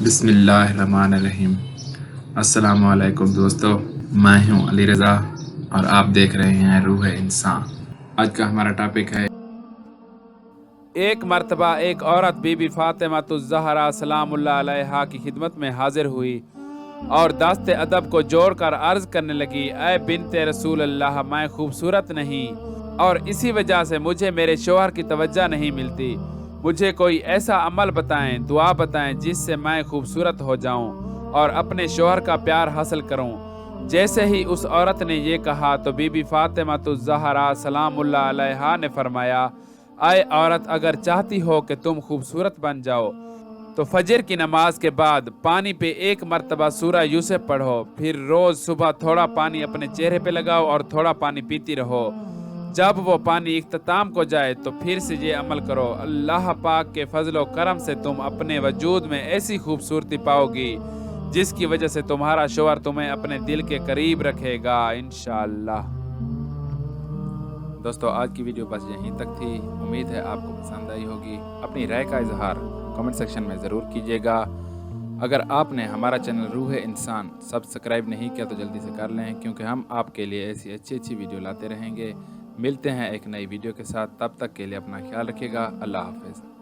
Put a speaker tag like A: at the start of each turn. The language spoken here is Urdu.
A: بسم اللہ الرحمن الرحیم۔ السلام علیکم دوستو، میں ہوں علی رضا اور آپ دیکھ رہے ہیں روح انسان۔ آج کا ہمارا ٹاپک ہے
B: ایک مرتبہ ایک عورت بی بی فاطمہ الزہرا سلام اللہ علیہا کی خدمت میں حاضر ہوئی اور دست ادب کو جوڑ کر عرض کرنے لگی، اے بنت رسول اللہ، میں خوبصورت نہیں اور اسی وجہ سے مجھے میرے شوہر کی توجہ نہیں ملتی۔ مجھے کوئی ایسا عمل بتائیں، دعا بتائیں جس سے میں خوبصورت ہو جاؤں اور اپنے شوہر کا پیار حاصل کروں۔ جیسے ہی اس عورت نے یہ کہا تو بی بی فاطمہ الزہرا سلام اللہ علیہا نے فرمایا، اے عورت، اگر چاہتی ہو کہ تم خوبصورت بن جاؤ تو فجر کی نماز کے بعد پانی پہ ایک مرتبہ سورہ یوسف پڑھو، پھر روز صبح تھوڑا پانی اپنے چہرے پہ لگاؤ اور تھوڑا پانی پیتی رہو۔ جب وہ پانی اختتام کو جائے تو پھر سے یہ عمل کرو۔ اللہ پاک کے فضل و کرم سے تم اپنے وجود میں ایسی خوبصورتی پاؤ گی جس کی وجہ سے تمہارا شوہر تمہیں اپنے دل کے قریب رکھے گا انشاءاللہ۔ دوستو، آج کی ویڈیو بس یہیں تک تھی۔ امید ہے آپ کو پسند آئی ہوگی۔ اپنی رائے کا اظہار کمنٹ سیکشن میں ضرور کیجیے گا۔ اگر آپ نے ہمارا چینل روح انسان سبسکرائب نہیں کیا تو جلدی سے کر لیں، کیونکہ ہم آپ کے لیے ایسی اچھی ویڈیو لاتے رہیں گے۔ ملتے ہیں ایک نئی ویڈیو کے ساتھ، تب تک کے لیے اپنا خیال رکھیے گا۔ اللہ حافظ۔